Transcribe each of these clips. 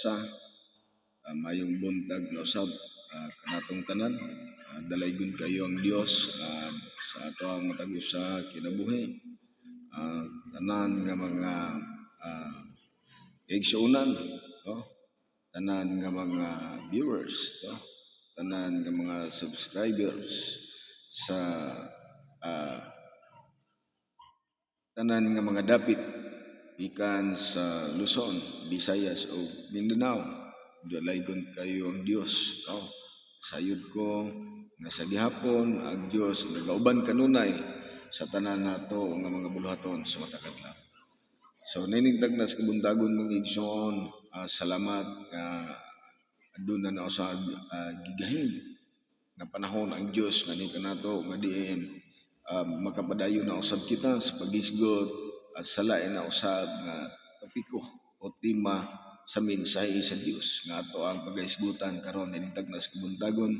usa mayong buntag na usab kanatong tanan. Dalaygon kayo ang Dios sa ato ang matag usa kinabuhi. Tanan nga mga igsuunan, no? Tanan nga mga viewers, no? Tanan nga mga subscribers sa ah, tanan nga mga dapit ikan sa Luzon, Visayas o Mindanao. Dalaygon kayo ang Dios, no? Sayod ko nga sa gihapon ang Dios nagauban kanunay sa tanan nato nga mga buluhaton sa matag adlaw. So niningtag na sa kabuntagon mga igsoon, salamat nga aduna na usab gigahin nga panahon ang Dios nga ni kanato nga diin makapadayon na usab kita sa pagisgot sa lain na usab nga topiko o tema sa mensahe sa Dios nga ato ang pagaisgutan karon niningtag na sa kabuntagon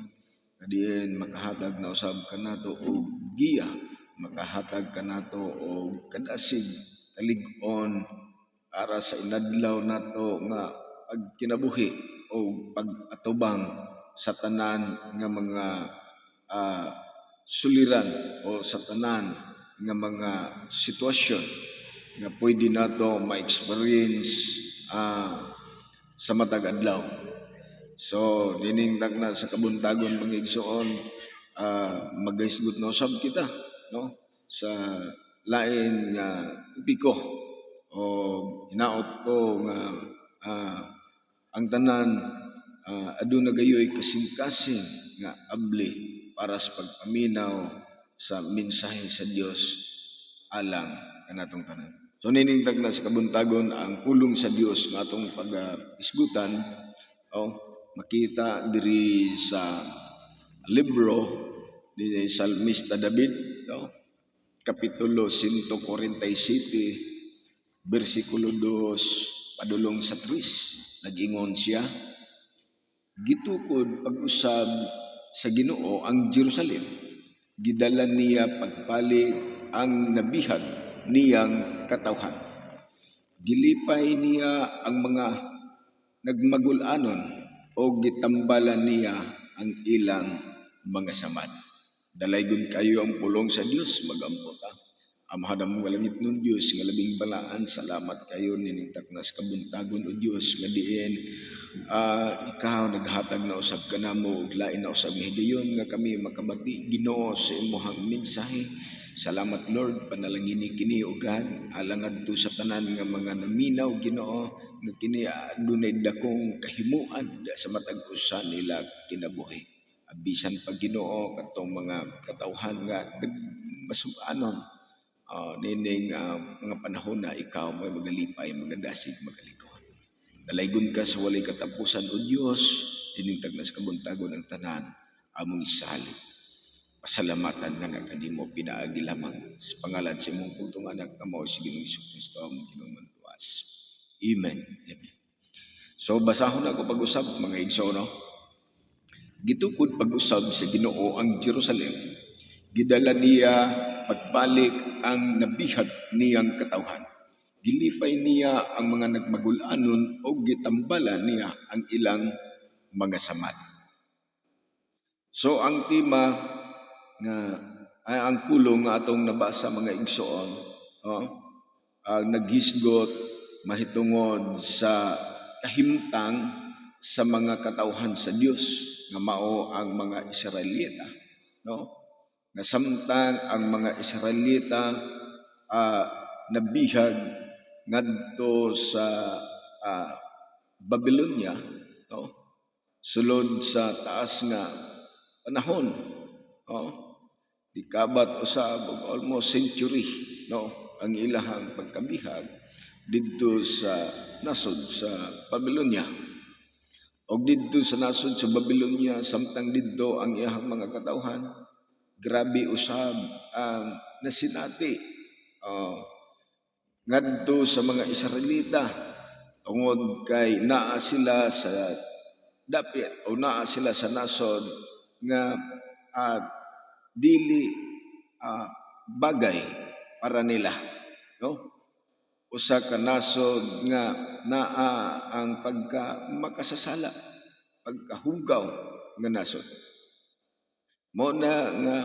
nga diin makahatag na usab kanato og giya, makahatag kanato og kadasig kalig-on para sa inadlaw nato nga pagkinabuhi o pag-atubang sa tanan nga mga suliran o sa tanan nga mga sitwasyon nga pwede nato ma-experience sa matag adlaw. So niningtag na sa kabuntagon mga igsoon, magaisgot na usab kita, no? Sa lain nga topiko o hinaot ko nga ang tanan aduna gayoy kasing-kasing nga abli para sa pagpaminaw sa mensahe sa Dios alang kanatong tanan. So niningtag na sa kabuntagon ang pulong sa Dios nga atong pag-isgutan makita diri sa libro ni Salmista David, no? Kapitulo 147, versikulo 2 padulong sa 3. Nag-ingon siya, gitukod pag-usab sa Ginoo ang Jerusalem, gidala niya pagpalig ang nabihag niyang katawhan. Gilipay niya ang mga nagmagul-anon o gitambalan niya ang ilang mga samad. Dalaygon kayo ang pulong sa Dios, magampo ta. Amahadam nga langit nun Diyos, nga labing balaan, salamat kayo niningtak na sa kabuntagon o Diyos, nga diin ikaw naghatag na usab ka na mo, ug lain na usab nga higayon nga kami makabati Ginoo sa imuhang mensahe. Salamat Lord, panalangini kini o God, alangad to sa tanan nga mga naminaw Ginoo, nga kini adunay dakong kahimuan sa matag usa nila kinabuhi. Abisan pag Ginoo katong mga katawhan nga nagmasubanon nining mga panahon na ikaw may magalipay, magadasig, magalikon. Dalaygon ka sa walay katapusan o Diyos, dinintag na sa kabuntagon ng tanan, among isalig. Pasalamatan nga nagkanimo pinaagi lamang sa pangalan sa imong putong anak na mao si Ginoong Jesucristo among ginumantuas. Amen. Amen. So basahon ako pag-usab mga igsoon, no? Gitukod pag-usab sa Ginoo ang Jerusalem, gidala niya pagbalik ang nabihag niyang katawhan. Gilipay niya ang mga nagmagul-anon o gitambala niya ang ilang mga samad. So ang tema nga ay ang pulong nga atong nabasa mga igsoon, ang naghisgot mahitungod sa kahimtang sa mga katawhan sa Dios nga mao ang mga Israelita, no? Nga samtang ang mga Israelita nabihag ngadto sa Babylonia, no? Sulod sa taas nga panahon, no? Dikabat usab og almost century, no? Ang ilahang pagkabihag didto sa nasod sa Babylonia. Og didto sa nasod sa Babylonia samtang didto ang iyang mga katawhan, grabe usab ang nasinati ngadto sa mga Israelita tungod kay naa sila sa dapit o naa sila sa nasod nga dili bagay para nila, no? usa ka nasod nga naa ang pagka makasasala, pagkahugaw nga nasod. Mao na nga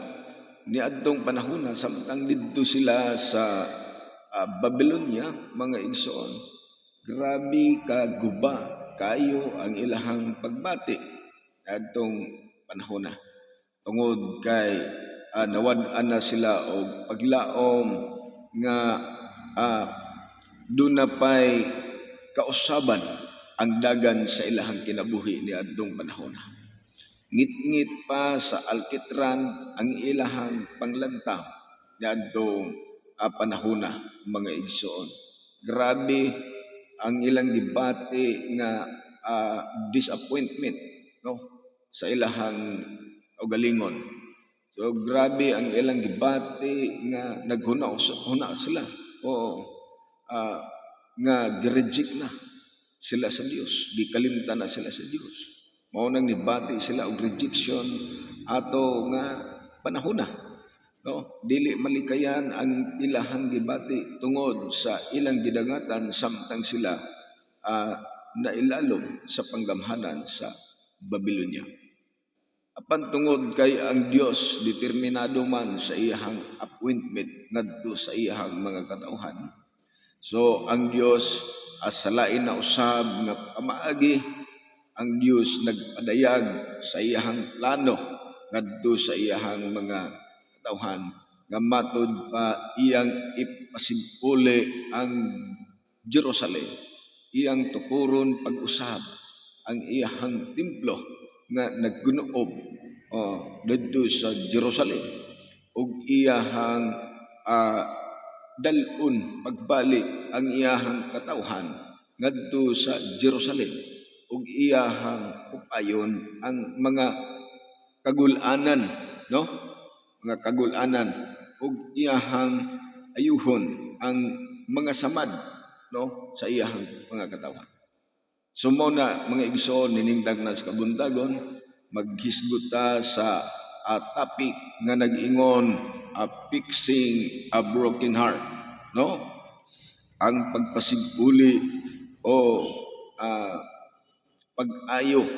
niadtong panahon na samtang didto sila sa Babylonia, mga igsoon, grabe ka guba kayo ang ilahang pagbati adtong panahon na. Tungod kay nawad-an na sila og paglaom nga doon na pa'y kausaban ang dagan sa ilahang kinabuhi ni adtong panahon. Ngit-ngit pa sa alkitran ang ilahang panglantaw ni adtong panahon, mga igsoon. Grabe ang ilang gibati nga disappointment, no, sa ilahang ugalingon. So grabe ang ilang gibati nga naghuna sila o nga gireject na sila sa Dios, gikalimtan na sila sa Dios. Mao nang nibati sila og rejection ato nga panahon na, no, dili malikayan ang ilahang gibati tungod sa ilang gidangatan samtang sila nailalom sa panggamhanan sa Babylonia. Apan tungod kay ang Dios determinado man sa iyang appointment ngadto sa iyang mga katauhan. So ang Dios sa lain na usab nga pamaagi, ang Dios nagpadayag sa iyang plano ngadto sa iyang mga katauhan nga matud pa iyang ipasiguli ang Jerusalem, iyang tukuron pag-usab ang iyang templo nga naggunuob didto sa Jerusalem ug iyahang dalun pagbalik ang iyahang katawhan ngadto sa Jerusalem ug iyahang upayon ang mga kagul-anan, no, mga kagul-anan ug iyahang ayuhon ang mga samad, no, sa iyahang mga katawhan. Sumo na mga igsoon niningdag na sa kabuntagon, maghisguta sa topic nga nag-ingon fixing a broken heart, no? Ang pagpasiguli o pag-ayo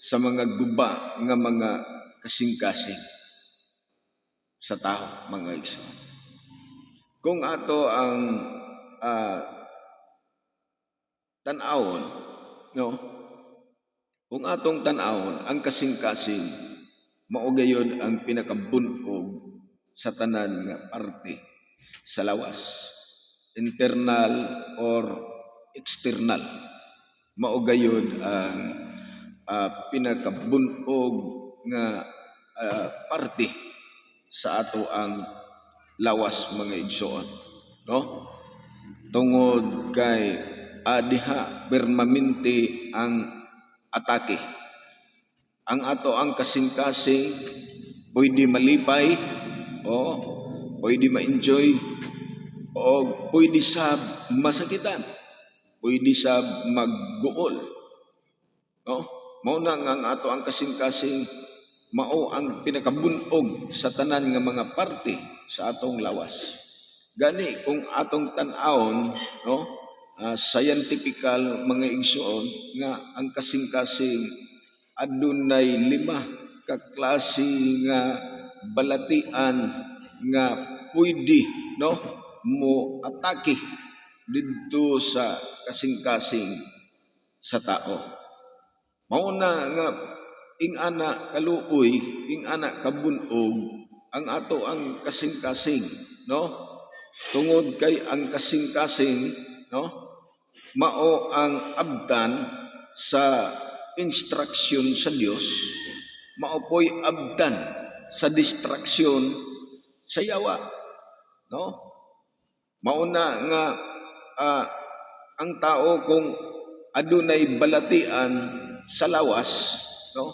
sa mga guba nga mga kasing-kasing sa tao, mga igsoon. Kung ato ang tan-awon, no? Kung atong tan-awon ang kasing-kasing, mao gayud ang pinakabunog sa tanan nga parte sa lawas, internal or external. Mao gayud ang pinakabunog nga parte sa ato ang lawas, mga igsoon, no? Tungod kay diha permanente ang atake. Ang ato ang kasing-kasing pwede malipay o pwede ma-enjoy o pwede sa masakitan, pwede sa magguol, no? Mao na nga ang ato ang kasing-kasing mao ang pinakabunog sa tanan nga mga parte sa atong lawas. Gani kung atong tan-awon, no, scientifical, mga igsoon, nga ang kasing-kasing adunay 5 ka klase nga balatian nga pwede, no, mo atake didto sa kasing-kasing sa tao. Mao na nga ing-ana kaluoy, ing-ana kabunog ang ato ang kasing-kasing, no? Tungod kay ang kasing-kasing, no, mao ang abdan sa instruction sa Dios, mao po'y abdan sa distraksyon sa yawa, no? Mao na nga ang tao kung adunay balatian sa lawas, no,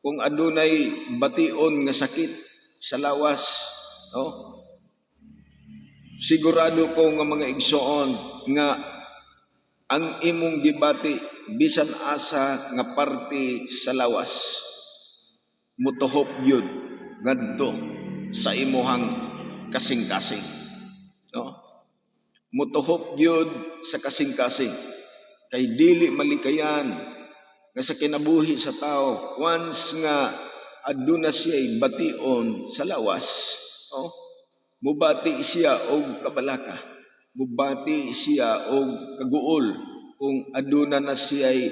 kung adunay bation nga sakit sa lawas, no, sigurado ko nga mga igsoon nga ang imong gibati bisan asa nga parte sa lawas mutuhop yun ngadto sa imuhang kasing-kasing, no? motuhop gyud sa kasing-kasing kay dili malikayan nga sa kinabuhi sa tao once nga aduna siya'y bation sa lawas, oh, mubati siya og kabalaka, mubati siya og kaguol kung aduna na siya'y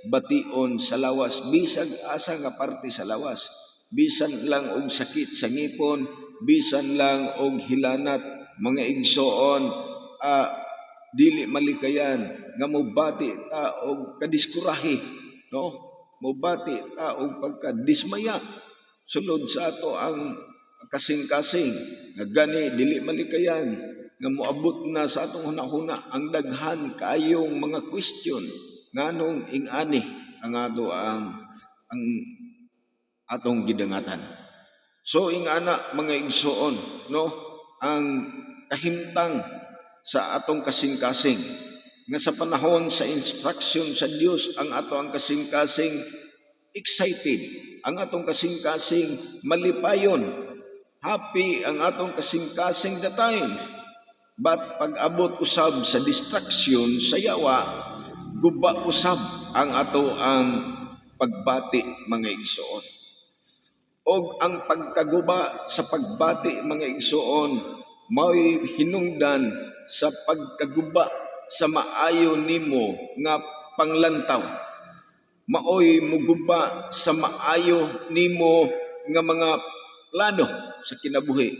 bation sa lawas, bisag asa nga parte sa lawas, bisan lang og sakit sa ngipon, bisan lang og hilanat, mga igsoon, dili malikayan nga mubati ta og kadiskurahi, no? Mubati ta og pagkadismaya sulod sa ato ang kasing-kasing nga gani dili malikayan nga moabot na sa atong hunahuna ang daghan kaayong mga question nganong ing-ani ang ang atong gidangatan. So ing-ana mga igsoon, no, ang kahimtang sa atong kasing-kasing nga sa panahon sa instruction sa Dios ang ato ang kasing-kasing excited, ang atong kasing-kasing malipayon, happy ang atong kasing-kasing the time. But pag abot usab sa distraction sa yawa, guba usab ang ato ang pagbati mga igsoon. Og ang pagkaguba sa pagbati mga igsoon mao'y hinungdan sa pagkaguba sa maayo nimo nga panglantaw. Mao'y muguba sa maayo nimo nga mga plano sa kinabuhi.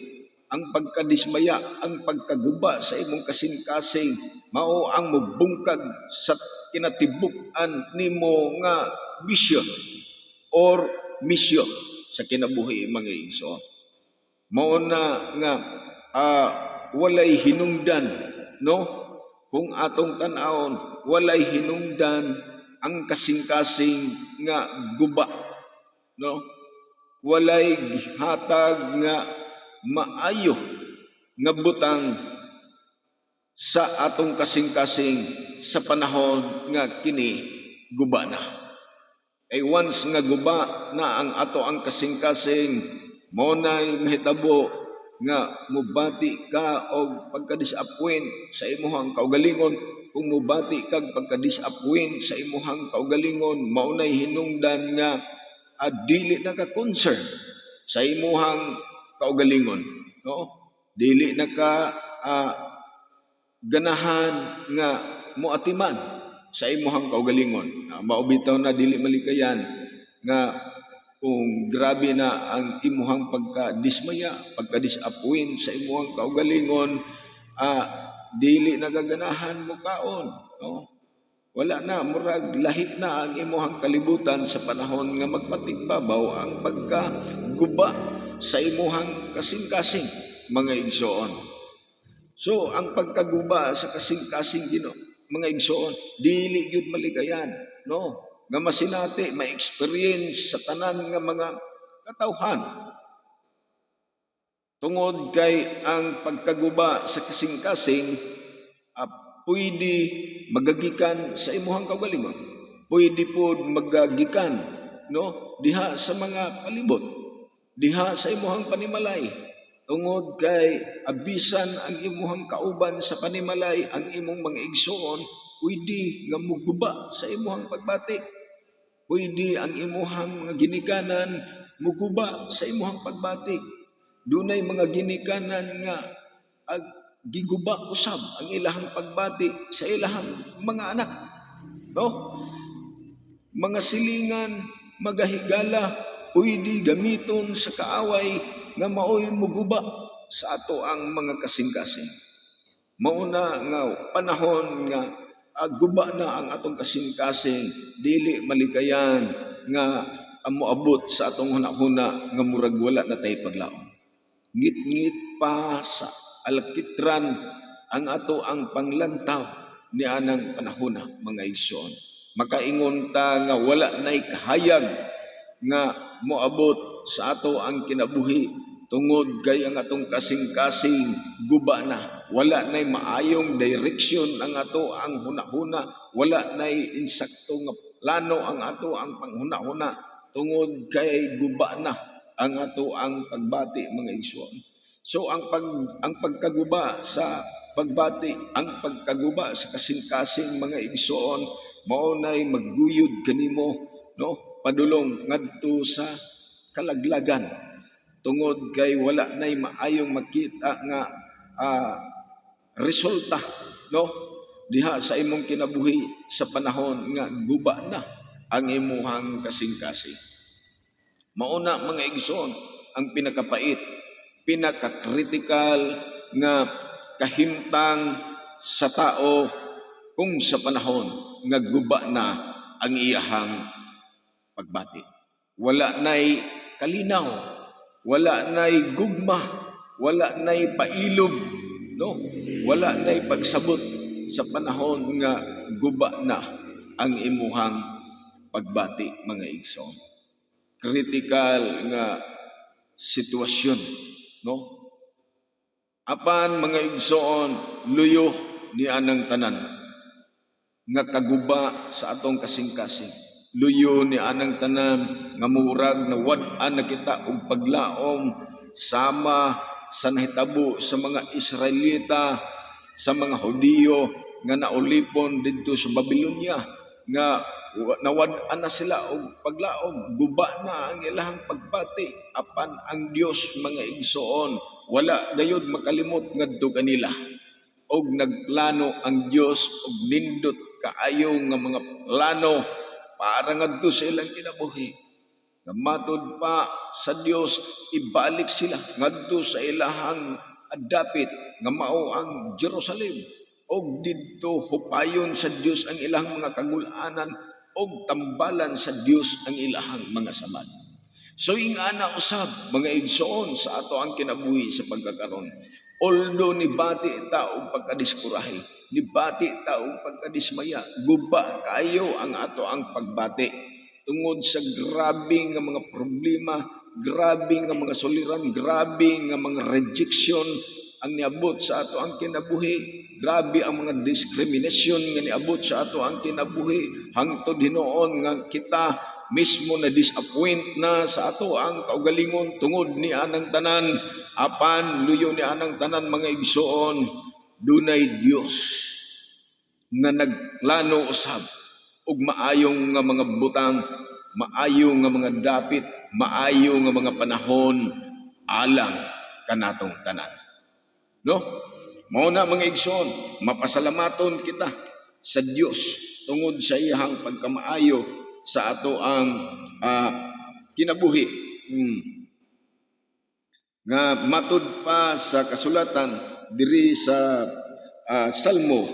Ang pagkadismaya, ang pagkaguba sa imong kasing-kasing mao ang mubungkag sa kinatibuk-an nimo nga bisyo or misyo sa kinabuhi mga igsoon. Mao na nga walay hinungdan, no? Kung atong tan-awon, walay hinungdan ang kasing-kasing nga guba, no? Walay hatag nga maayo nga butang sa atong kasing-kasing sa panahon nga kini guba na. Ay once nga guba na ang ato ang kasing-kasing, mo na'y mahitabo nga mubati ka og pagka-disappoint sa imuhang kaugalingon. Kung mubati kag pagka-disappoint sa imuhang kaugalingon, mao na'y hinungdan nga dili na ka concern sa imuhang kaugalingon, no? Dili na ka ganahan nga moatiman sa imuhang kaugalingon. Maubitaw na dili malikayan nga kung grabe na ang imuhang pagkadismaya, pagkadisappoint sa imuhang kaugalingon, dili nagaganahan mo kaon, no? Wala na, murag lahi na ang imuhang kalibutan sa panahon nga magpatigbabaw ang pagkaguba sa imuhang kasing-kasing mga igsoon. So ang pagkaguba sa kasing-kasing mga igsoon, dili gyud maligayan, no? Nga masinati, ma-experience sa tanan nga mga katawhan. Tungod kay ang pagkaguba sa kasing-kasing, pwede magagikan sa imuhang kaugalingon. Pwede po magagikan, no, diha sa mga palibot, diha sa imuhang panimalay. Tungod kay abisan ang imuhang kauban sa panimalay, ang imong mga igsoon, pwede nga muguba sa imuhang pagbati. Pwede ang imuhang mga ginikanan muguba sa imuhang pagbati. Dunay mga ginikanan nga giguba usab ang ilahang pagbati sa ilahang mga anak, no? Mga silingan, magahigala, pwede gamiton sa kaaway nga mao'y muguba sa ato ang mga kasing-kasing. Mauna nga panahon nga guba na ang atong kasing-kasing, dili malikayan nga moabot sa atong hunahuna nga murag wala na tay paglaom. Ngit-ngit pa sa alakitran ang ato ang panglantaw ni anang panahona mga igsoon. Makaingon ta nga wala nay kahayag nga moabot sa ato ang kinabuhi tungod kay ang atong kasing-kasing guba na. Wala nay maayong direksyon ang ato ang hunahuna, wala nay insakto nga plano ang ato ang panghunahuna tungod kay guba na ang ato ang pagbati mga igsoon. So ang pagkaguba sa pagbati, ang pagkaguba sa kasing-kasing mga igsoon, maunay magguyod kanimo, no? Padulong ngadto sa kalaglagan, tungod kay wala nay maayong makita nga ah, resulta, no? Diha sa imong kinabuhi sa panahon nga guba na ang imuhang kasing-kasing. Mauna mga igsoon, ang pinakapait, pinaka-critical nga kahimtang sa tao kung sa panahon nga guba na ang iyahang pagbati. Wala nay kalinaw, wala nay gugma, wala nay pailog, no? Wala nay pagsabot sa panahon nga guba na ang imuhang pagbati mga igsoon. Critical nga sitwasyon, no? Apan mga igsoon, luyo ni anang tanan nga kaguba sa atong kasing-kasing. Luyo ni anang tanan nga murag na wad-an na kita og paglaom sama sa nahitabo sa mga Israelita, sa mga Hudiyo nga naulipon didto sa Babylonia, nga nawad-an na sila og paglaom, guba na ang ilahang pagbati. Apan ang Dios mga igsoon, wala gayud makalimot ngadto kanila, og nagplano ang Dios og nindot kaayo nga mga plano para ngadto sa ilang kinabuhi. Nga matud pa sa Dios, ibalik sila ngadto sa ilahang dapit nga mao ang Jerusalem, og didto hupayon sa Dios ang ilahang mga kagul-anan, og tambalan sa Dios ang ilahang mga samad. So ingana usab mga igsoon sa ato ang kinabuhi sa pagkakaron. Although nibati ta og pagkadiskurahe, nibati ta og pagkadismaya, guba kayo ang ato ang pagbati tungod sa grabe nga mga problema, grabe nga mga soliran, grabe nga mga rejection ang niabot sa ato ang kinabuhi. Grabe ang mga discrimination nga niabot sa ato ang kinabuhi, hangtod hinoon nga kita mismo na disappoint na sa ato ang kaugalingon tungod ni anang tanan. Apan luyo ni anang tanan mga igsoon, dunay Dios nga nagplano usab og maayong nga mga butang, maayong nga mga dapit, maayong nga mga panahon alang kanatong tanan, no? Mao na mga igsoon, mapasalamaton kita sa Dios tungod sa iyang pagkamaayo sa ato ang kinabuhi. Nga matud pa sa kasulatan diri sa Salmo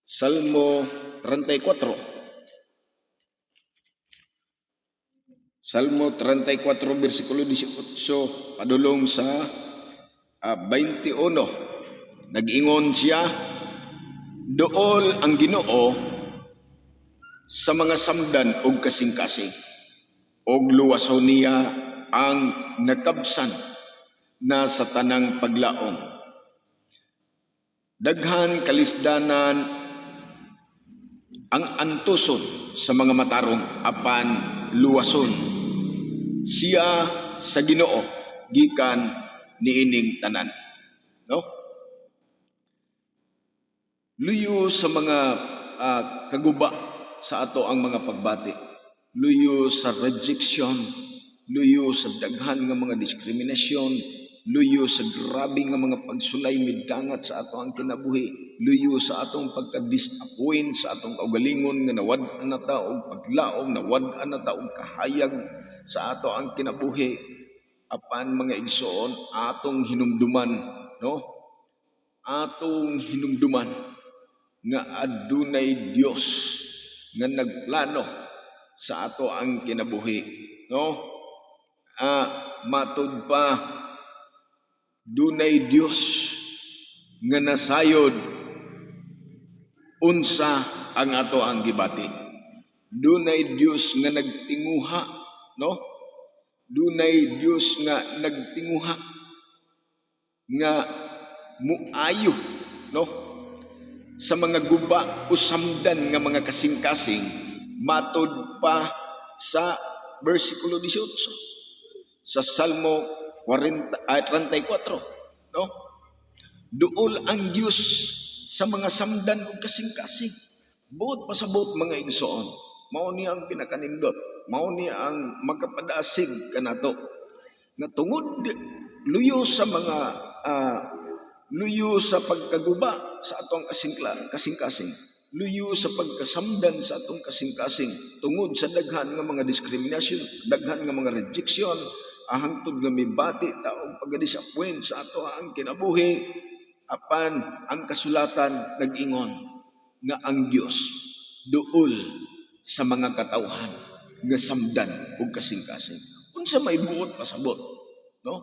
34. Salmo 34 bersikulo 18 padulong sa 21. Nag-ingon siya, dool ang Ginoo sa mga samdan og kasing-kasing, og luwason niya ang nakabsan na sa tanang paglaom. Daghan kalisdanan ang antuson sa mga matarong, apan luwason siya sa Ginoo gikan niining tanan, no? Luyo sa mga kaguba sa ato ang mga pagbati, luyo sa rejection, luyo sa daghan nga mga diskriminasyon, luyo sa grabe nga mga pagsulay midangat sa ato ang kinabuhi, luyo sa atong pagka-disappoint sa atong kaugalingon nga nawad-an na ta og paglaom, nawad-an na ta og kahayag sa ato ang kinabuhi. Apan mga igsoon, atong hinumduman, no? Atong hinumduman nga adunay Dios nga nagplano sa ato ang kinabuhi, no? Matud pa, dunay Dios nga nasayod unsa ang ato ang gibati. Dunay Dios nga nagtinguha, no? Dunay Dios nga nagtinguha nga muayo, no? Sa mga guba o samdan nga mga kasing-kasing, matud pa sa bersikulo 18 sa Salmo 34, no? Duol ang Dios sa mga samdan ug kasing-kasing. Buot pasabot mga igsoon. Mao ni ang pinakanindot. Mao ni ang makapadasig kanato nga tungod luyo sa mga ah, luyo sa pagkaguba sa atong kasing-kasing, luyo sa pagkasamdan sa atong kasing-kasing tungod sa daghan nga mga diskriminasyon, daghan nga mga rejection, hangtod nga mibati taong pagka-disappoint sa ato ang kinabuhi. Apan ang kasulatan nag-ingon nga ang Dios duol sa mga katawhan nga samdan ug kasing-kasing. Unsa may buot pasabot, no?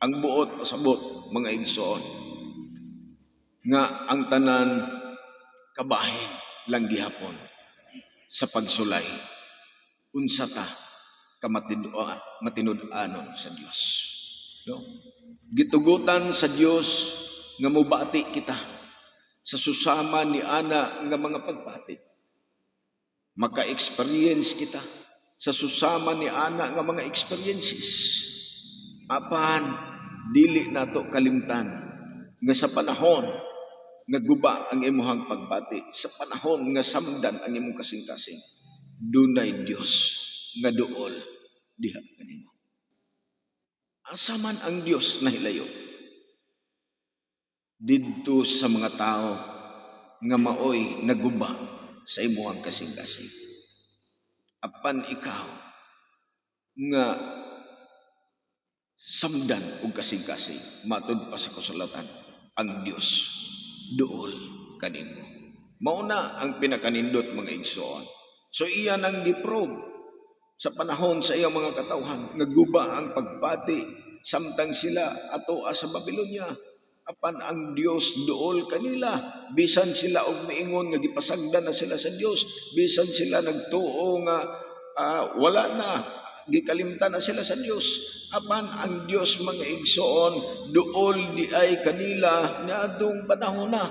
Ang buot pasabot mga igsoon nga ang tanan kabahin lang gihapon sa pagsulay unsa ta matinud-anon sa Dios, no? Gitugutan sa Dios nga mobati kita sa susama ni ana nga mga pagbati. Maka-experience kita sa susama ni ana nga mga experiences. Apan dili nato kalimtan nga sa panahon nga guba ang imuhang pagbati, sa panahon nga samdan ang imong kasing-kasing, dunay Dios nga duol diha kanimo. Asa man ang Dios nahilayo? Didto sa mga tao nga maoy naguba sa imuhang kasing-kasing. Apan ikaw nga samdan ug kasing-kasing, matud pa sa kasulatan, ang Dios duol kanimo. Mao na ang pinakanindot mga igsoon. So iyan ang giprobe sa panahon sa iyang mga katawhan, naguba ang pagpati samtang sila atoa sa Babylonia. Apan ang Dios duol kanila, bisan sila og miingon nga gipasagdan na sila sa Dios, bisan sila nagtuo nga wala na, gikalimtan na sila sa Dios. Apan ang Dios mga igsoon duol di ay kanila niadtong panahon na.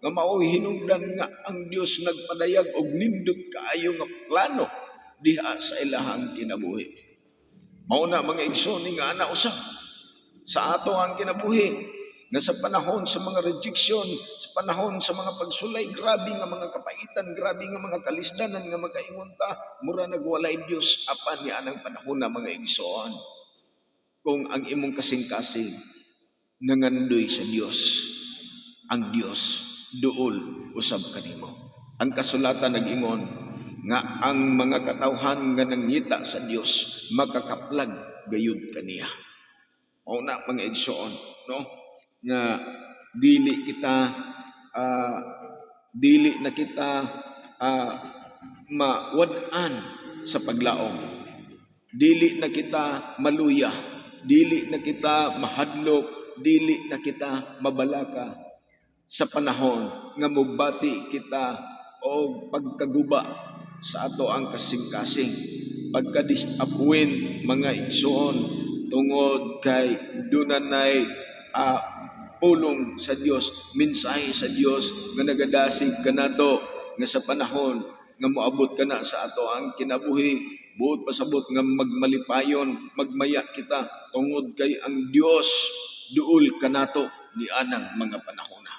Nga mao'y hinungdan nga ang Dios nagpadayag og nindot kaayo nga plano diha sa ilahang kinabuhi. Mao na mga igsoon nga ana usab sa ato ang kinabuhi nga sa panahon sa mga rejection, sa panahon sa mga pagsulay, grabe nga mga kapaitan, grabe nga mga kalisdanan nga makaingon ta, mura nagwalay Dios. Apan ni anang panahon na mga igsoon, kung ang imong kasing-kasing nangandoy sa Dios, ang Dios duol usab kanimo. Ang kasulatan nag-ingon nga ang mga katawhan nga nangita sa Dios makakaplag gayud kaniya. O na mga igsoon, no? Nga dili na kita mawad-an sa paglaom. Dili na kita maluya, dili na kita mahadlok, dili na kita mabalaka sa panahon nga mubati kita o pagkaguba sa ato ang kasing-kasing, pagka-disappoint mga igsoon tungod kay dunanay pulong sa Dios, mensahe sa Dios nga nagadasig kanato nga sa panahon nga moabot kana sa ato ang kinabuhi, buot pasabot nga magmalipayon, magmaya kita tungod kay ang Dios duol kanato ni anang mga panahon na.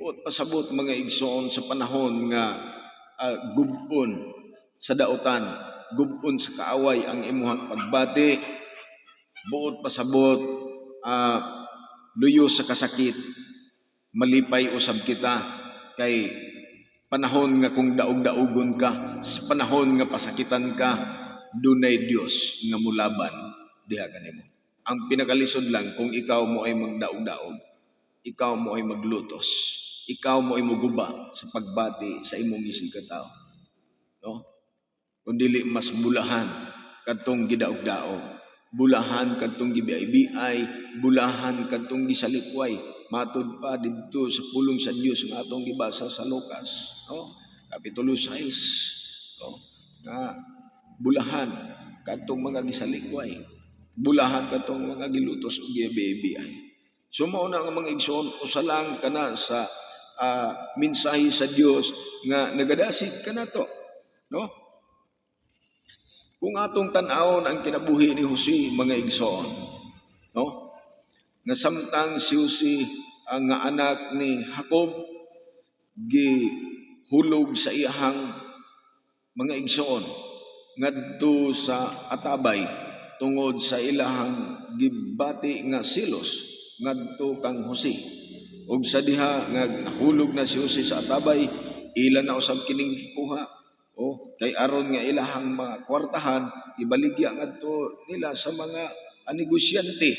Buot pasabot mga igsoon sa panahon nga gubon sa dautan, gubon sa kaaway ang imuhang pagbati, buot pasabot luyo sa kasakit, malipay usab kita kay panahon nga kung daog-daogon ka, sa panahon nga pasakitan ka, dunay Dios nga mulaban diha kanimo. Ang pinakalisod lang kung ikaw mo ay magdaog-daog, ikaw mo ay maglutos, ikaw mo ay muguba sa pagbati sa imong isig ka tao, no? Kung dili mas bulahan kadtong gidaog-daog, bulahan kadtong gibiay-biay, bulahan kadtong gisalikway, matud pa didto sa pulong sa Dios nga atong gibasa sa Lucas, no? Kapitulo 6, no? Nga bulahan kadtong mga gisalikway, bulahan kadtong mga gilutos ug gibiay-biay. So mao na nga mga igsoon, usalang kana sa mensahe sa Dios nga nagadasig kanato, no? Kung atong tan-awon ang kinabuhi ni Jose mga igsoon, no? nga samtang si Jose ang nga anak ni Jacob gihulog sa iyahang mga igsoon ngadto sa atabay tungod sa ilahang gibati nga silos ngadto kang Jose. Ug sa diha nga nahulog na si Jose sa atabay, ila na usab kining gikuha. Kay aron nga ilahang mga kwartahan ibaligya ngadto nila sa mga negosyante,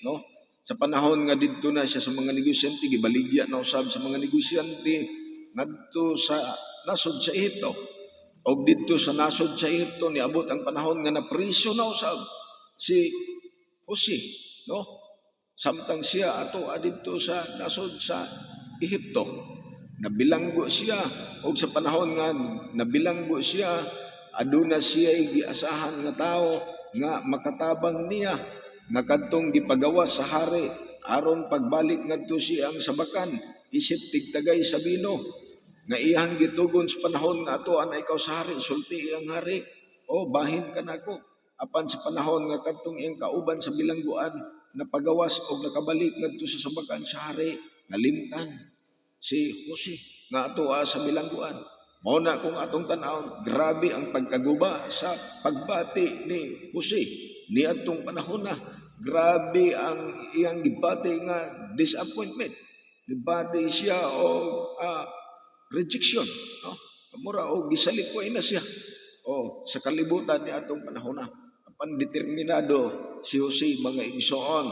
no? Sa panahon nga didto na siya sa mga negosyante, gibaligya na usab sa mga negosyante ngadto sa nasod sa Ehipto. Og didto sa nasod sa Ehipto niabot ang panahon nga napriso na usab si Jose, no? Samtang siya ato adito sa nasod sa Ehipto, nabilanggo siya og sa panahon nga nabilanggo siya, aduna siya giasahan nga tao nga makatabang niya nga kadtong gipagawas sa hari aron pagbalik ngadto siya ang sabakan isip tigtagay sa bino nga iyang gitugon sa panahon nga ato ana ikaw sa hari, sulti iyang hari, bahin ka nako. Apan sa panahon nga kadtong iyang kauban sa bilangguan napagawas og nakabalik ngadto sa sabakan sa hari, nalimtan si Jose nga ato sa bilangguan. Mao na kung atong tan-awon, grabe ang pagkaguba sa pagbati ni Jose ni atong panahon na. Grabe ang iyang gibati nga disappointment. Gibati siya og rejection, no? Mura og gisalikoy na siya. Sa kalibutan ni atong panahon na. Apan determinado si Jose mga igsoon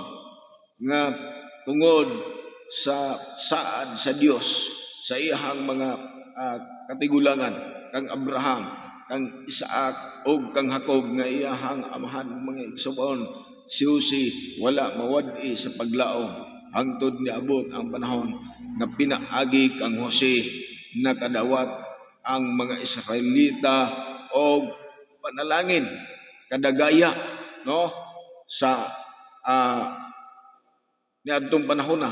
nga tungod sa saad sa Dios sa iyahang mga katigulangan kang Abraham, kang Isaac ug kang Jacob nga iyahang amahan mga igsoon, si Jose wala mawad-i sa paglaom hangtod niabot ang panahon nga pinaagi kang Jose nakadawat ang mga Israelita og panalangin kadagaya, no, sa niadtong panahon na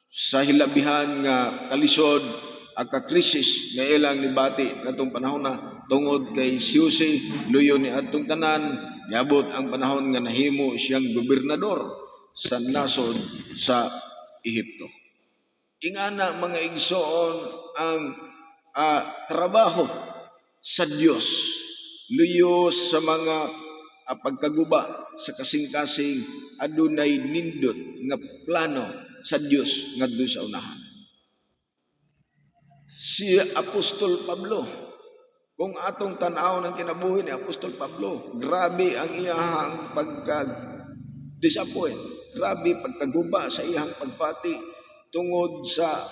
sa hilabihan nga kalisod krisis nga ilang nibati natong panahon na tungod kay si Jose luyo ni atong tanan. Niabot ang panahon nga nahimo siyang gobernador sa nasod sa Ehipto. Ingana mga igsoon ang trabaho sa Dios luyo sa mga pagkaguba sa kasing-kasing adunay nindot nga plano sa Dios ngadto sa unahan. Si Apostol Pablo, kung atong tan-aw ng kinabuhi ni Apostol Pablo, grabe ang iyahang pagka-disappoint, grabe pagkaguba sa iyahang pagpati tungod sa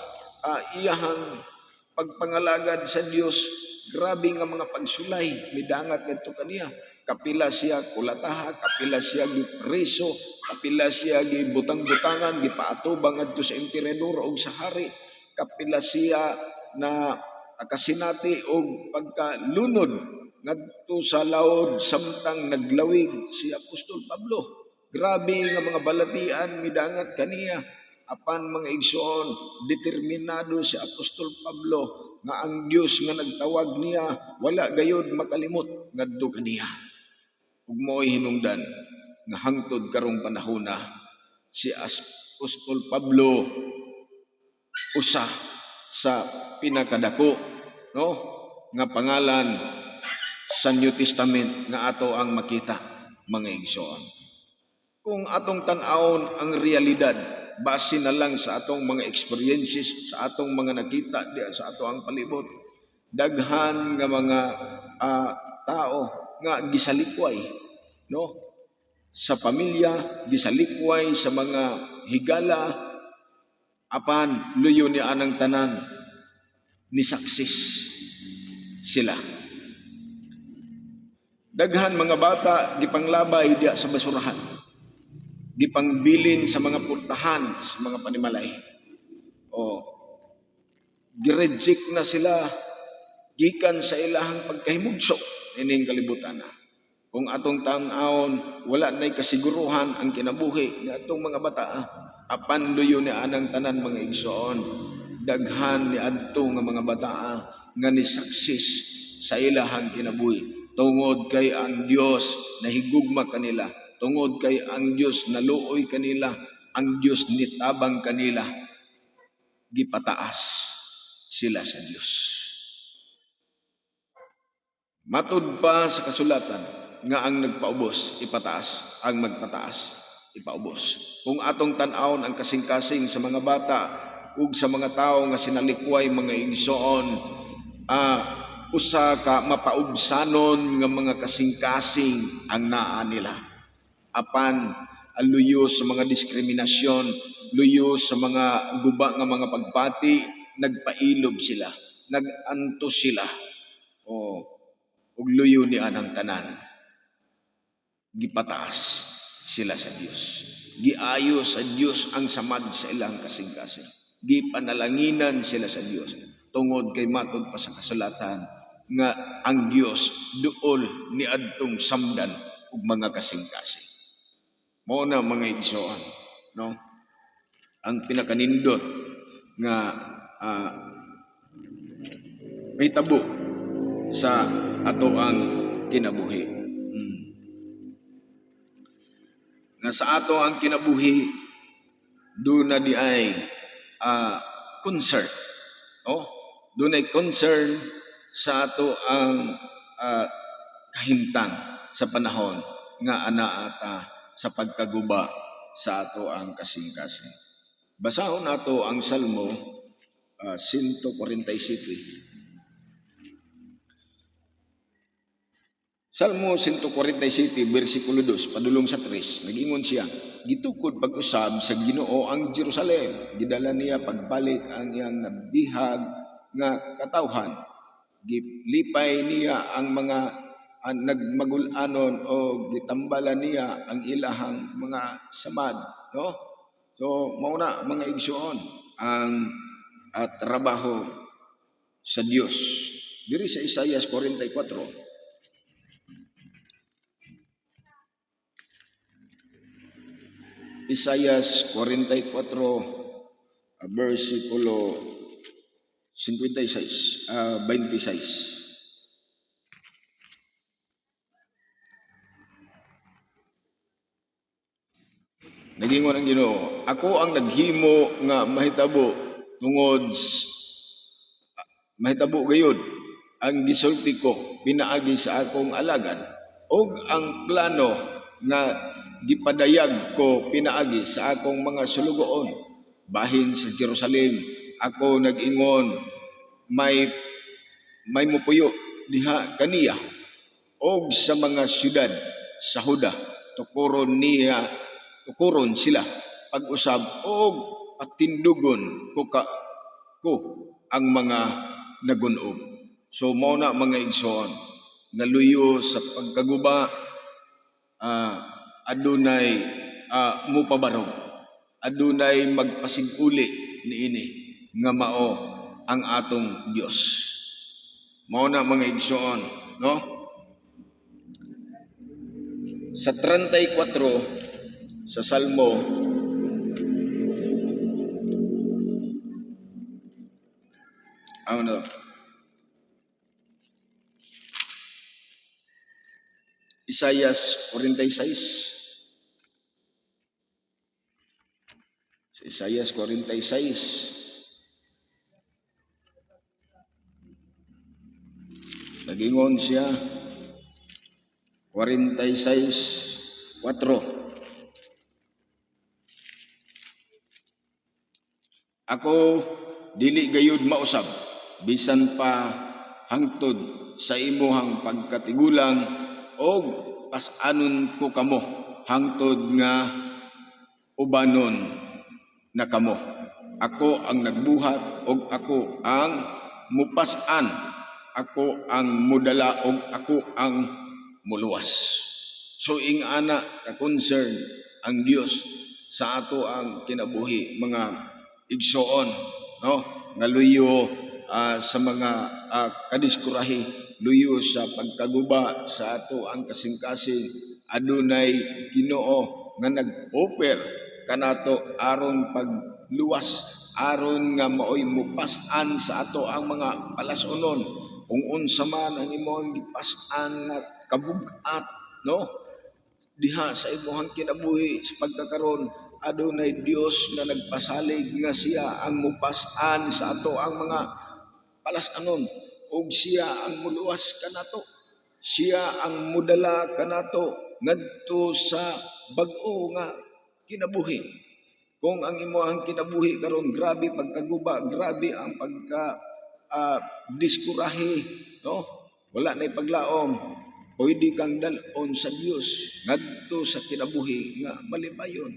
iyahang pagpangalagad sa Dios. Grabe nga mga pagsulay midangat ngadto kaniya. Kapila siya kulataha, kapila siya gipreso, kapila siya gibutang-butangan, gipaatubang ngadto sa emperador o sa hari, kapila siya na kasinati og pagkalunod ngadto sa laod samtang naglawig si Apostol Pablo. Grabe nga mga balatian midangat kaniya. Apan mga igsoon, determinado si Apostol Pablo nga ang Dios nga nagtawag niya wala gayud makalimot ngadto kaniya. Ug mo'y hinungdan nga hangtod karong panahon na si Apostol Pablo usa sa pinakadako, no, nga pangalan sa New Testament nga ato ang makita mga igsoon. Kung atong tan-awon ang realidad base na lang sa atong mga experiences, sa atong mga nakita diya sa ato ang palibot, daghan nga mga tao nga gisalikway, no, sa pamilya, gisalikway sa mga higala, apan luyo ni anang tanan ni success sila. Daghan mga bata gipanglabay diya sa basurahan, gipangbilin sa mga purtahan, sa mga panimalay. Gireject na sila gikan sa ilahang pagkahimugso ining kalibutan na. Kung atong tan-awon wala nay kasiguruhan ang kinabuhi nga atong mga bata, apan luyo ni anang tanan mga igsoon, daghan ni adto nga mga bata nga ni success sa ilahang kinabuhi tungod kay ang Dios nahigugma kanila, tungod kay ang Dios naluoy kanila ang Dios nitabang kanila, gipataas sila sa Dios. Matud pa sa kasulatan nga ang nagpaubos ipataas, ang magpataas ipaubos. Kung atong tan-awon ang kasing-kasing sa mga bata ug sa mga tawo nga sinalikway mga igsoon, usa ka mapaubsanon nga mga kasing-kasing ang naa nila. Apan luyo sa mga diskriminasyon, luyo sa mga guba nga mga pagpati, nagpailob sila, naganto sila. Ug luyo ni anang tanan, gipataas sila sa Dios. Giayo sa Dios ang samad sa ilang kasing-kasing. Gipanalanginan sila sa Dios. Tungod kay matud pa sa kasulatan nga ang Dios duol ni adtong samdan ug mga kasing-kasing. Mao na mga igsoon, no? Ang pinakanindot nga may tabo sa ato ang kinabuhi. Nga sa ato ang kinabuhi, doon na di ay concern. Doon ay concern sa ato ang kahimtang sa panahon nga anaata sa pagkaguba sa ato ang kasing-kasing. Basahon nato ang Salmo 147. Salmo 147, versikulo 2, padulong sa 3, nag-ingon siya, gitukod pag-usab sa Ginoo ang Jerusalem, gidala niya pagbalik ang iyang nabihag nga katawhan, gilipay niya ang mga nagmagul-anon o gitambalan niya ang ilahang mga samad. No? So, mauna mga igsoon ang trabaho sa Dios. Diri sa Isaias 44, Isaias 44, versikulo 26. Nagingon ang Ginoo, ako ang naghimo nga mahitabo tungod mahitabo gayud ang gisulti ko pinaagi sa akong alagad og ang plano nga gipadayag ko pinaagi sa akong mga sulugoon. Bahin sa Jerusalem ako nag-ingon, may mupuyo diha kaniya og sa mga syudad sa Huda tukuron sila pag-usab og patindugon ko ang mga nagunob. So mao na mga igsoon nga luyo sa pagkaguba, adunay mupabarog, adunay magpasiguli niini nga mao ang atong Dios. Mao na mga igsoon, no? Sa 34 sa Salmo Isaias 46. Sa Isaias 46, nagingon siya 46:4. Ako dili gayud mausab bisan pa hangtod sa imuhang pagkatigulang og pas-anon ko kamo hangtod nga ubanon na kamo. Ako ang nagbuhat og ako ang mupas-an, ako ang mudala og ako ang muluwas. So ingana ka concern ang Dios sa ato ang kinabuhi mga igsoon, no? Nga luyo sa mga kadiskurahi, luyo sa pagkaguba sa ato ang kasing-kasing, adunay Ginoo nga nag-offer kanato aron pagluwas, aron nga maoy mupas-an sa ato ang mga palasonon kung unsa man ang imong gipas-an nga kabug-at, no? Diha sa imong kinabuhi sa pagkakaron, adunay Dios nga nagpasalig nga siya ang mupas-an sa ato ang mga palasanon ug siya ang muluwas kanato. Siya ang mudala kanato ngadto sa bag-o nga kinabuhi. Kung ang imong kinabuhi karon grabe pagkaguba, grabe ang pagka diskurahe, no? Wala na paglaom. Pwede kang dalon sa Dios ngadto sa kinabuhi nga malipayon,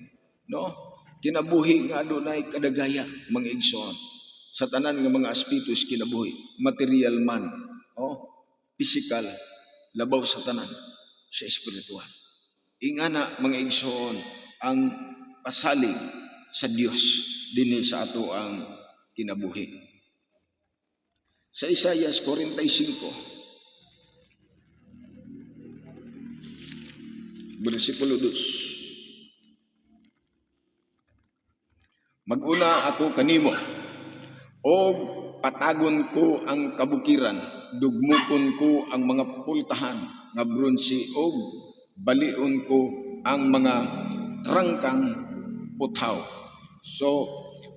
no? Kinabuhi nga adunay kadagaya mga igsoon. Sa tanan nga mga aspitos kinabuhi, material man, oh, physical, labaw sa tanan, sa espiritual. Ingana mga igsoon ang pasalig sa Dios dinhi sa ato ang kinabuhi. Sa Isaias 45, versikulo 2. Maguna ako kanimo, o patagon ko ang kabukiran, dugmukon ko ang mga pultahan nga bronse, o balion ko ang mga trangkang putaw. So,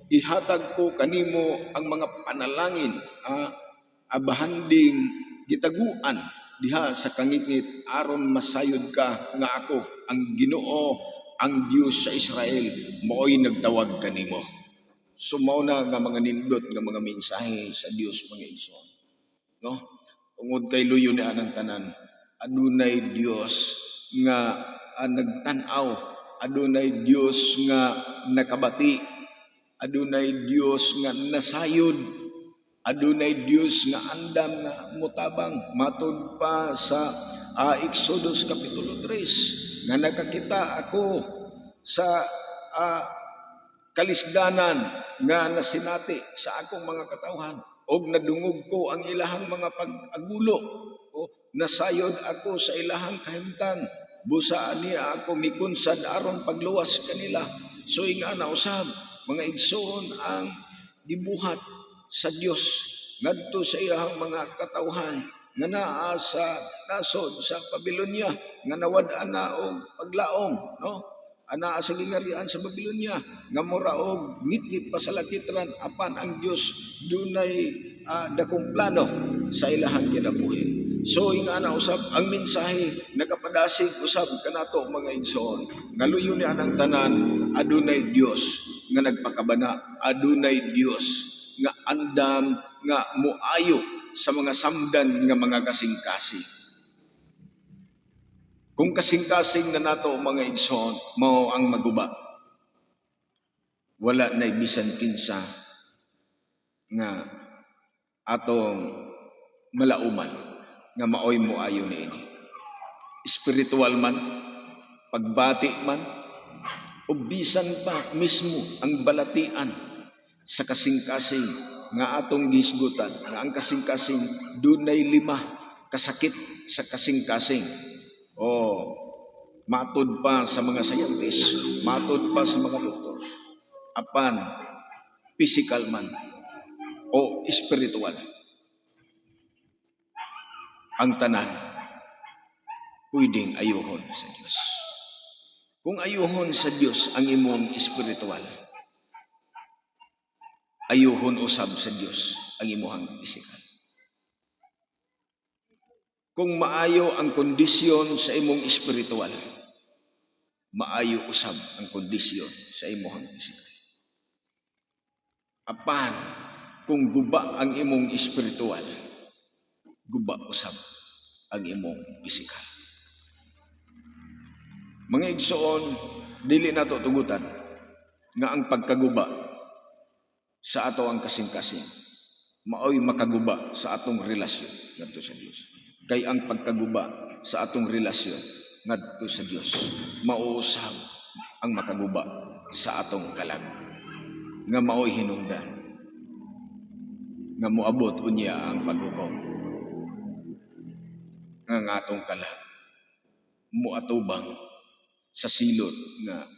ihatag ko kanimo ang mga panalangin, abahanding gitaguan diha sa kangitngit aron masayod ka nga ako ang Ginoo, ang Dios sa Israel, mao'y nagtawag kanimo. So mao na nga mga nindot nga mga mensahe sa Dios mga igsoon, no? Ungod kay luyo ni anang tanan, adunay Dios nga nagtan-aw, adunay Dios nga nakabati, adunay Dios nga nasayod, adunay Dios nga andam nga mutabang. Matud pa sa Exodus kapitulo 3 nga nakakita ako sa kalisdanan nga nasinati sa akong mga katawhan, og nadungog ko ang ilahang mga pag-agulo, o nasayod ako sa ilahang kahimtang, busa niya ako mikunsad aron pagluwas kanila. So ingana usab mga igsoon ang gibuhat sa Dios ngadto sa iyang mga katawhan nga naa sa nasod sa Babilonia, nga nawad-an na og paglaom, no? Ana sa gingarian sa Babilonia nga mura og ngitngit pa sa lakitran, apan ang Dios dunay dakong plano sa ilahang kinabuhi. So ingana usab ang mensahe nagapadasig usab kanato mga igsoon nga luyo ni anang tanan, adunay Dios nga nagpakabana, adunay Dios nga andam nga muayo sa mga samdan nga mga kasing-kasing. Kung kasing-kasing na nato mga igsoon, mao ang maguba. Wala na bisan kinsa nga atong malauman nga maoy mo ayo niini. Spiritual man, pagbati man, o bisan pa mismo ang balatian sa kasing-kasing nga atong gisgutan, nga ang kasing-kasing dunay 5 kasakit sa kasing-kasing. Matud pa sa mga scientist, matud pa sa mga doktor, apan physical man o spiritual, ang tanan pwedeng ayuhon sa Dios. Kung ayuhon sa Dios ang imong spiritual, ayuhon usab sa Dios ang imong physical. Kung maayo ang kondisyon sa imong espiritual, maayo usab ang kondisyon sa imong physical. Apan, kung guba ang imong espiritual, guba usab ang imong physical. Mga igsoon, dili nato tugutan nga ang pagkaguba sa ato ang kasing-kasing maoy makaguba sa atong relasyon ngadto sa Dios. Kay ang pagkaguba sa atong relasyon ngadto sa Dios mauusab ang makaguba sa atong kalag nga maoy hinungdan nga moabot unya ang paghukom nga atong kalag moatubang sa silot nga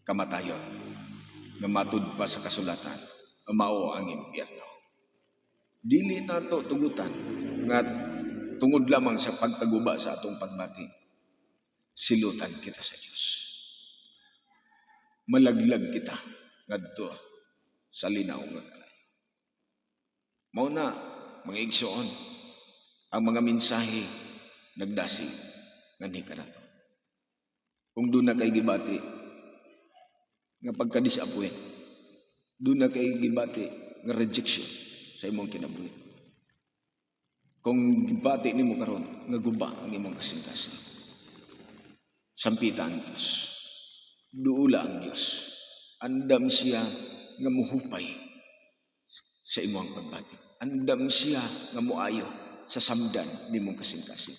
kamatayon nga matud pa sa kasulatan mao ang impyerno. Dili nato tugutan nga tungod lamang sa pagkaguba sa atong pagbati, silutan kita sa Dios. malaglag kita ngadto sa linaw nga kalayo. Mao na mga igsoon ang mga mensahe nagdasig nganhi kanato. Kung doon na kay gibati nga pagka-disappoint, doon na kay gibati nga rejection sa imong kinabuhi. Kung gibati nimo karon nga guba ang imong kasing-kasing, sampita ang Dios, duula ang Dios, andam siya nga muhupay sa imong pagbati, andam siya nga muayo sa samdan nimong kasing-kasing.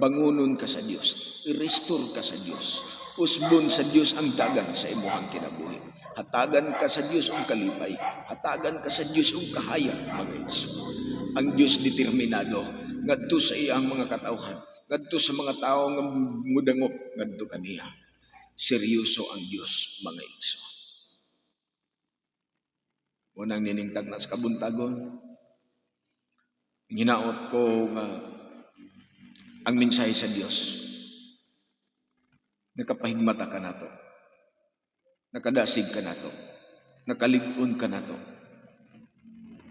Bangunon ka sa Dios, i-restore ka sa Dios, usbon sa Dios ang dagan sa imong kinabuhi. Hatagan ka sa Dios og kalipay, hatagan ka sa Dios og kahayag, mga igsoon. Ang Dios determinado ngadto sa iyang mga katawhan, ngadto sa mga tawo nga mudangop ngadto kaniya. Seryoso ang Dios, mga igsoon. Unang niningtag na sa kabuntagon, ginaot ko nga ang mensahe sa Dios nakapahigmata ka nato, nakadasig ka nato, nakalig-on ka nato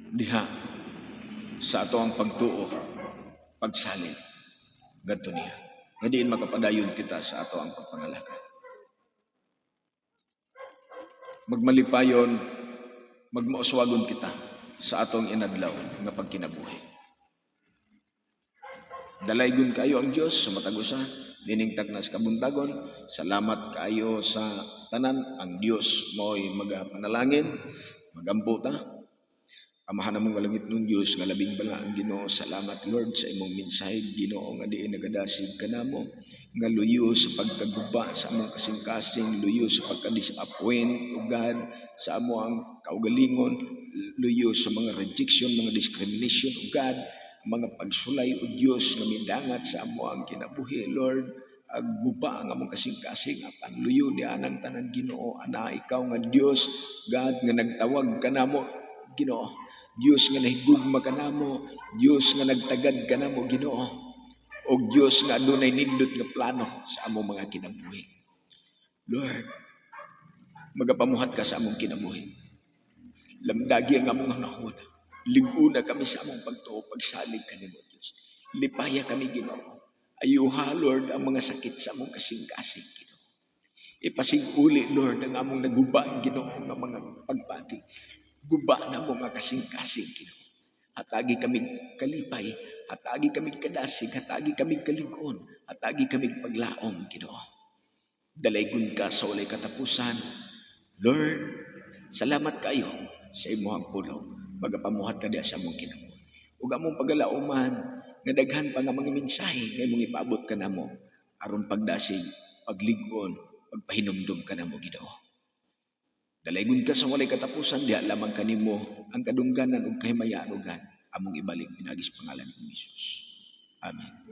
diha sa ato ang pagtuo, pagsalin ngadto niya nga diin makapadayon kita sa ato ang pagpangalakad. Magmalipayon, magmauswagon kita sa atong inadlaw nga pagkinabuhi. Dalaygon kayo ang Dios sa matag-usa, niningtag na sa kabuntagon. Salamat kayo sa tanan. Ang Dios mo'y magapanalangin, magampo ta. Amahan namong langit ng Dios nga labing bala ang Ginoo. Salamat Lord sa imong mensahe, Ginoo, nga diin nagadasig kanamo, nga luyo sa pagkaguba sa among kasing-kasing, luyo sa pagka-disappoint, ugad sa among kaugalingon, luyo sa mga rejection, mga discrimination, ugad mga pagsulay o Diyos nga midangat sa amo ang kinabuhi, Lord, agguba ang among kasing-kasing apan luyo ni anang tanan Ginoo, ana ikaw nga Dios God nga nagtawag kanamo Ginoo, Dios nga nahigugma kanamo, Dios nga nagtagad kanamo Ginoo, o Dios nga adunay nindot nga plano sa among mga kinabuhi. Lord, magapamuhat ka sa among kinabuhi. Lamdagi ang among nahon. Liguna kami sa among pagtuo, pagsalig kanimo Dios. Lipaya kami Ginoo. Ayuha Lord ang mga sakit sa among kasing-kasing Ginoo. Ipasig-uli Lord ang among naguba Ginoo nga mga pagpati. Guba na mo nga kasing-kasing Ginoo. Hatagi kami kalipay, hatagi kami kadasig, hatagi kami kalig-on, hatagi kami paglaom Ginoo. Dalaygon ka sa walay katapusan. Lord, salamat kayo sa imong pulong. Magapamuhat ka diya sa among kinabuhi. Ug among pagalauman nga daghan pa nga mga mensahe nga imong ipaabot kanamo aron pagdasig, paglig-on, pagpahinumdum kanamo Ginoo. Dalaygon ka sa walay katapusan diha lamang kanimo ang kadungganan ug kahimayaan ug among ibalik pinagis pangalan ni Jesus. Amen.